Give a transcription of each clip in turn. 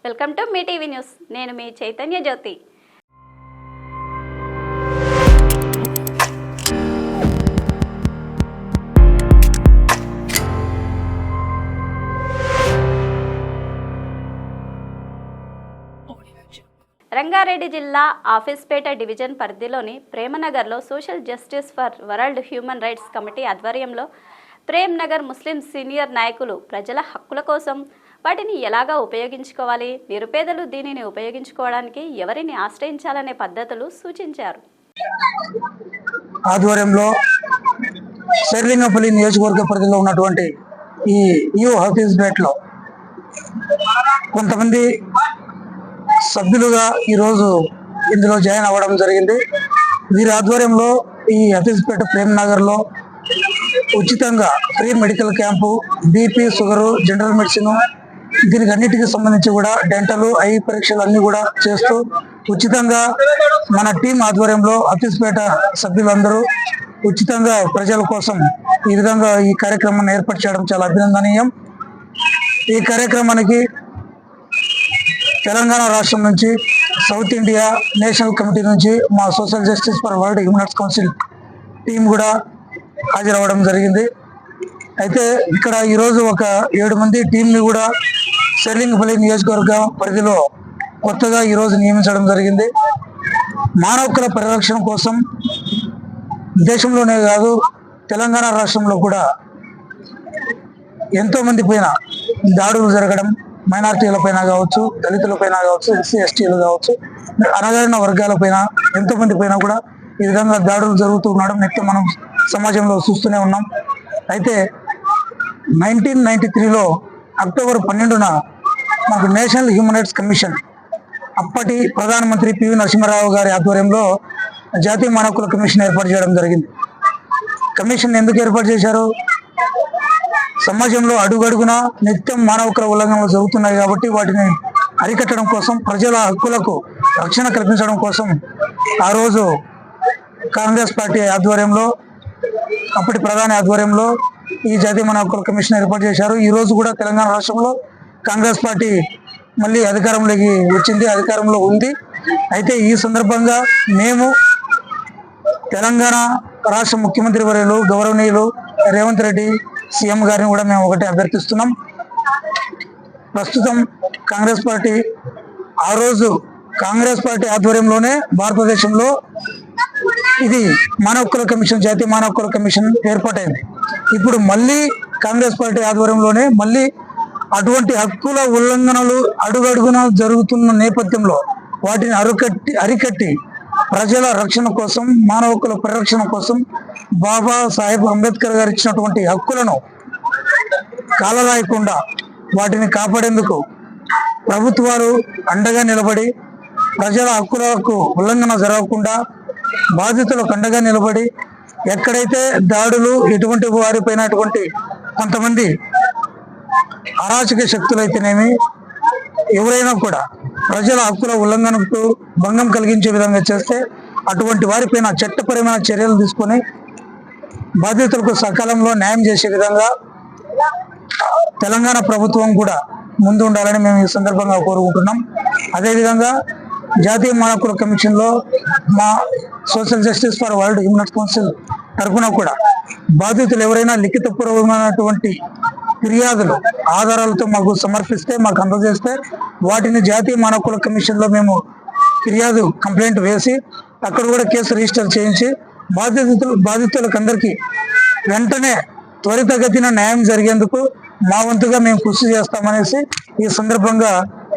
Welcome to మీ TV news. నేను మీ చైతన్య జ్యోతి. రంగారెడ్డి జిల్లా ఆఫీస్పేట డివిజన్ పరిధిలోని ప్రేమనగర్లో social justice for world human rights committee ఆధ్వర్యంలో ప్రేమ్ నగర్ ముస్లిం సీనియర్ నాయకులు ప్రజల హక్కుల కోసం వాటిని ఎలాగా ఉపయోగించుకోవాలి, నిరుపేదలు దీనిని ఉపయోగించుకోవడానికి ఎవరిని ఆశ్రయించాలనే పద్ధతులు సూచించారు. ఆధ్వర్యంలో శేర్లింగంపల్లి నియోజకవర్గ పరిధిలో ఉన్నటువంటి ఈ న్యూ ఆఫీస్పేటలో కొంతమంది సభ్యులుగా ఈరోజు ఇందులో జాయిన్ అవ్వడం జరిగింది. వీరి ఆధ్వర్యంలో ఈ ఆఫీస్పేట ప్రేమ్ నగర్లో ఉచితంగా free medical camp, BP, sugar, general medicine, దీనికి అన్నిటికీ సంబంధించి కూడా డెంటల్, ఐ పరీక్షలు అన్ని కూడా చేస్తూ ఉచితంగా మన టీం ఆధ్వర్యంలో ఆఫీస్పేట సభ్యులందరూ ఉచితంగా ప్రజల కోసం ఈ విధంగా ఈ కార్యక్రమాన్ని ఏర్పాటు చేయడం చాలా అభినందనీయం. ఈ కార్యక్రమానికి తెలంగాణ రాష్ట్రం నుంచి, సౌత్ ఇండియా నేషనల్ కమిటీ నుంచి మా social justice for world human rights council team కూడా హాజరవ్వడం జరిగింది. అయితే ఇక్కడ ఈరోజు ఒక 7 మంది టీంని కూడా శేర్లింగంపల్లి నియోజకవర్గ పరిధిలో కొత్తగా ఈరోజు నియమించడం జరిగింది. మానవ హక్కుల పరిరక్షణ కోసం దేశంలోనే కాదు తెలంగాణ రాష్ట్రంలో కూడా ఎంతో మంది పైన దాడులు జరగడం, మైనారిటీల పైన కావచ్చు, దళితుల పైన కావచ్చు, ఎస్సీ ఎస్టీలు కావచ్చు, అణగారిన వర్గాల పైన ఎంతో మంది పైన కూడా ఈ విధంగా దాడులు జరుగుతూ ఉండడం నిత్యం మనం సమాజంలో చూస్తూనే ఉన్నాం. అయితే 1993లో అక్టోబర్ 12న మనకు నేషనల్ హ్యూమన్ రైట్స్ కమిషన్ అప్పటి ప్రధానమంత్రి పివి నరసింహారావు గారి ఆధ్వర్యంలో జాతీయ మానవ హక్కుల కమిషన్ ఏర్పాటు చేయడం జరిగింది. కమిషన్ ఎందుకు ఏర్పాటు చేశారు? సమాజంలో అడుగడుగునా నిత్యం మానవ హక్కుల ఉల్లంఘనలు జరుగుతున్నాయి కాబట్టి వాటిని అరికట్టడం కోసం, ప్రజల హక్కులకు రక్షణ కల్పించడం కోసం ఆ రోజు కాంగ్రెస్ పార్టీ ఆధ్వర్యంలో, అప్పటి ప్రధాని ఆధ్వర్యంలో ఈ జాతీయ మానవ హక్కుల కమిషన్ ఏర్పాటు చేశారు. ఈ రోజు కూడా తెలంగాణ రాష్ట్రంలో కాంగ్రెస్ పార్టీ మళ్ళీ అధికారంలోకి వచ్చింది, అధికారంలో ఉంది. అయితే ఈ సందర్భంగా మేము తెలంగాణ రాష్ట్ర ముఖ్యమంత్రి వర్యులు గౌరవనీయులు రేవంత్ రెడ్డి సీఎం గారిని కూడా మేము ఒకటి అభ్యర్థిస్తున్నాం. ప్రస్తుతం కాంగ్రెస్ పార్టీ ఆ రోజు కాంగ్రెస్ పార్టీ ఆధ్వర్యంలోనే భారతదేశంలో ఇది మానవ హక్కుల కమిషన్, జాతీయ మానవ హక్కుల కమిషన్ ఏర్పాటైంది. ఇప్పుడు మళ్ళీ కాంగ్రెస్ పార్టీ ఆధ్వర్యంలోనే మళ్ళీ అటువంటి హక్కుల ఉల్లంఘనలు అడుగడుగున జరుగుతున్న నేపథ్యంలో వాటిని అరికట్టి ప్రజల రక్షణ కోసం, మానవ హక్కుల పరిరక్షణ కోసం బాబా సాహెబ్ అంబేద్కర్ గారు ఇచ్చినటువంటి హక్కులను కాలరాయకుండా వాటిని కాపాడేందుకు ప్రభుత్వాలు అండగా నిలబడి ప్రజల హక్కులకు ఉల్లంఘన జరగకుండా బాధితులకు అండగా నిలబడి ఎక్కడైతే దాడులు ఎటువంటి వారిపైన కొంతమంది అరాచక శక్తులైతేనేమి ఎవరైనా కూడా ప్రజల హక్కుల ఉల్లంఘనకు భంగం కలిగించే విధంగా చేస్తే అటువంటి వారిపైన చట్టపరమైన చర్యలు తీసుకొని బాధితులకు సకాలంలో న్యాయం చేసే విధంగా తెలంగాణ ప్రభుత్వం కూడా ముందు ఉండాలని మేము ఈ సందర్భంగా కోరుకుంటున్నాం. అదేవిధంగా జాతీయ మానవ హక్కుల కమిషన్లో మా social justice for world human rights council తరఫున కూడా బాధితులు ఎవరైనా లిఖితపూర్వకమైనటువంటి ఫిర్యాదులు ఆధారాలతో మాకు సమర్పిస్తే, మాకు అందజేస్తే వాటిని జాతీయ మానవ హక్కుల కమిషన్లో మేము ఫిర్యాదు కంప్లైంట్ వేసి అక్కడ కూడా కేసు రిజిస్టర్ చేయించి బాధితులకు అందరికీ వెంటనే త్వరితగతిన న్యాయం జరిగేందుకు మా వంతుగా మేము కృషి చేస్తామనేసి ఈ సందర్భంగా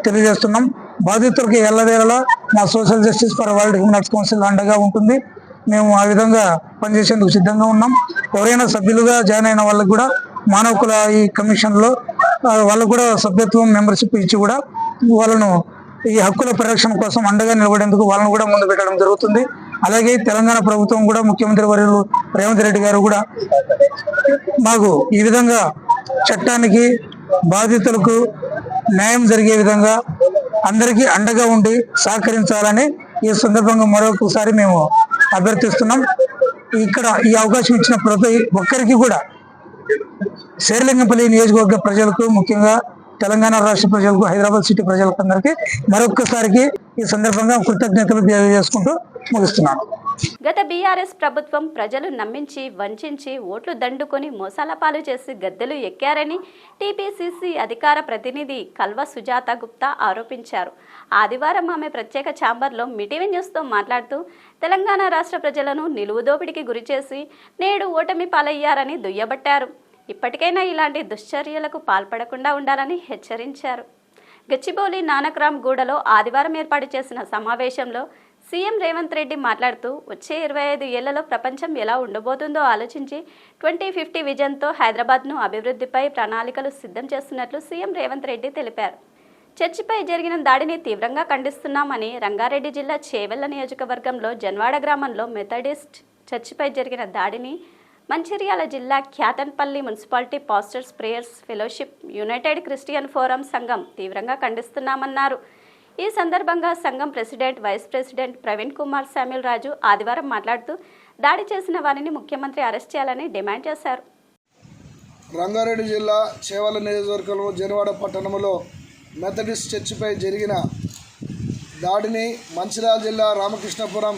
తెలియజేస్తున్నాం. బాధితులకు ఎల్లవేళలా మా social justice for world human rights council అండగా ఉంటుంది. మేము ఆ విధంగా పనిచేసేందుకు సిద్ధంగా ఉన్నాం. ఎవరైనా సభ్యులుగా జాయిన్ అయిన వాళ్ళకు కూడా మానవ హక్కుల ఈ కమిషన్లో వాళ్ళకు కూడా సభ్యత్వం, మెంబర్షిప్ ఇచ్చి కూడా వాళ్ళను ఈ హక్కుల పరిరక్షణ కోసం అండగా నిలబడేందుకు వాళ్ళను కూడా ముందు పెట్టడం జరుగుతుంది. అలాగే తెలంగాణ ప్రభుత్వం కూడా, ముఖ్యమంత్రి వర్యులు రేవంత్ రెడ్డి గారు కూడా మాకు ఈ విధంగా చట్టానికి, బాధితులకు న్యాయం జరిగే విధంగా అందరికీ అండగా ఉండి సహకరించాలని ఈ సందర్భంగా మరొకసారి మేము అభ్యర్థిస్తున్నాం. ఇక్కడ ఈ అవకాశం ఇచ్చిన ప్రతి ఒక్కరికి కూడా శేర్లింగంపల్లి నియోజకవర్గ ప్రజలకు, ముఖ్యంగా తెలంగాణ రాష్ట్ర ప్రజలకు, హైదరాబాద్ సిటీ ప్రజలకు అందరికీ మరొక్కసారికి ఈ సందర్భంగా కృతజ్ఞతలు తెలియజేసుకుంటూ ముగిస్తున్నాను. గత బీఆర్ఎస్ ప్రభుత్వం ప్రజలు నమ్మించి వంచించి ఓట్లు దండుకొని మోసాల పాలు చేసి గద్దెలు ఎక్కారని టీపీసీసీ అధికార ప్రతినిధి కల్వ సుజాత గుప్తా ఆరోపించారు. ఆదివారం ఆమె ప్రత్యేక ఛాంబర్లో మిటీవీ న్యూస్తో మాట్లాడుతూ తెలంగాణ రాష్ట్ర ప్రజలను నిలువుదోపిడికి గురిచేసి నేడు ఓటమి పాలయ్యారని దుయ్యబట్టారు. ఇప్పటికైనా ఇలాంటి దుశ్చర్యలకు పాల్పడకుండా ఉండాలని హెచ్చరించారు. గచ్చిబౌలి నానక్రామ్ గూడలో ఆదివారం ఏర్పాటు చేసిన సమావేశంలో సీఎం రేవంత్ రెడ్డి మాట్లాడుతూ వచ్చే 25 ఏళ్లలో ప్రపంచం ఎలా ఉండబోతుందో ఆలోచించి 2050 విజన్తో హైదరాబాద్ను అభివృద్ధిపై ప్రణాళికలు సిద్ధం చేస్తున్నట్లు సీఎం రేవంత్ రెడ్డి తెలిపారు. చర్చిపై జరిగిన దాడిని తీవ్రంగా ఖండిస్తున్నామని రంగారెడ్డి జిల్లా చేవెళ్ల నియోజకవర్గంలో జన్వాడ గ్రామంలో మెథడిస్ట్ చర్చిపై జరిగిన దాడిని మంచిర్యాల జిల్లా Kyathanpally municipality pastors prayers fellowship united Christian forum సంఘం తీవ్రంగా ఖండిస్తున్నామన్నారు. ఈ సందర్భంగా సంఘం president, vice president Praveen Kumar Samuel Raju ఆదివారం మాట్లాడుతూ దాడి చేసిన వారిని ముఖ్యమంత్రి అరెస్ట్ చేయాలని డిమాండ్ చేశారు. రంగారెడ్డి జిల్లా చేవెళ్ల నియోజకవర్గంలో జనవాడ పట్టణంలో మెథడిస్ట్ చర్చిపై జరిగిన దాడిని మంచిర్యాల జిల్లా రామకృష్ణపురం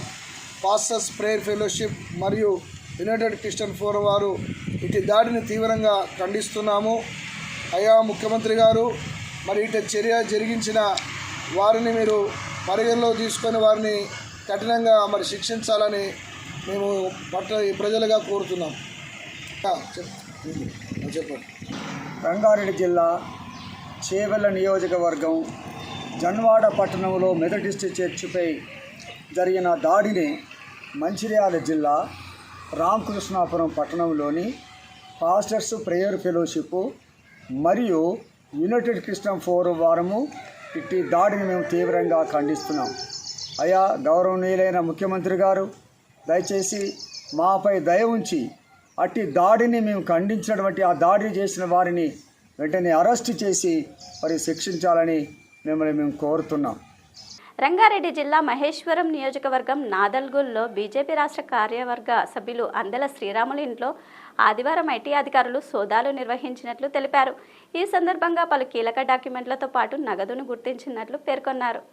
పాస్టర్స్ ప్రేయర్ ఫెలోషిప్ మరియు యునైటెడ్ క్రిస్టియన్ ఫోరం వారు ఇటు దాడిని తీవ్రంగా ఖండిస్తున్నాము. అయ్యా ముఖ్యమంత్రి గారు, మరి ఇటు చర్య జరిగించిన వారిని మీరు పరిగణలో తీసుకొని వారిని కఠినంగా మరి శిక్షించాలని మేము ప్రజలుగా కోరుతున్నాం. చెప్పండి. రంగారెడ్డి జిల్లా చేవెళ్ల నియోజకవర్గం జన్వాడ పట్టణంలో మెథడిస్ట్ చర్చిపై జరిగిన దాడిని మంచిర్యాల జిల్లా రామకృష్ణాపురం పట్టణంలోని పాస్టర్స్ ప్రేయర్ ఫెలోషిప్ మరియు యునైటెడ్ క్రిస్టియన్ ఫోరం వారము ఇట్టి దాడిని మేము తీవ్రంగా ఖండిస్తున్నాం. అయా గౌరవనీయులైన ముఖ్యమంత్రి గారు, దయచేసి మాపై దయ ఉంచి అట్టి దాడిని మేము ఖండించినటువంటి ఆ దాడి చేసిన వారిని వెంటనే అరెస్టు చేసి మరి శిక్షించాలని మిమ్మల్ని మేము కోరుతున్నాం. రంగారెడ్డి జిల్లా మహేశ్వరం నియోజకవర్గం నాదల్గూల్లో బీజేపీ రాష్ట్ర కార్యవర్గ సభ్యులు అందెల శ్రీరాములు ఇంట్లో ఆదివారం ఐటీ అధికారులు సోదాలు నిర్వహించినట్లు తెలిపారు. ఈ సందర్భంగా పలు కీలక డాక్యుమెంట్లతో పాటు నగదును గుర్తించినట్లు పేర్కొన్నారు.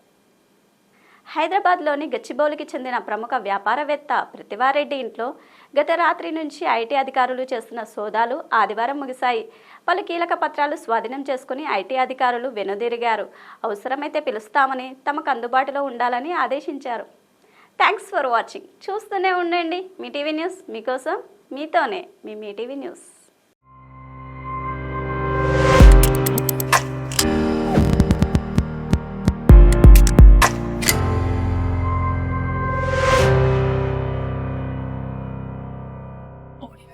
హైదరాబాద్లోని గచ్చిబౌలికి చెందిన ప్రముఖ వ్యాపారవేత్త ప్రతివారెడ్డి ఇంట్లో గత రాత్రి నుంచి ఐటీ అధికారులు చేస్తున్న సోదాలు ఆదివారం ముగిశాయి. పలు కీలక పత్రాలు స్వాధీనం చేసుకుని ఐటీ అధికారులు వెనుదిరిగారు. అవసరమైతే పిలుస్తామని, తమకు అందుబాటులో ఉండాలని ఆదేశించారు. Thanks for watching. చూస్తూనే ఉండండి మీ టీవీ న్యూస్, మీకోసం మీతోనే మీ టీవీ న్యూస్. Audio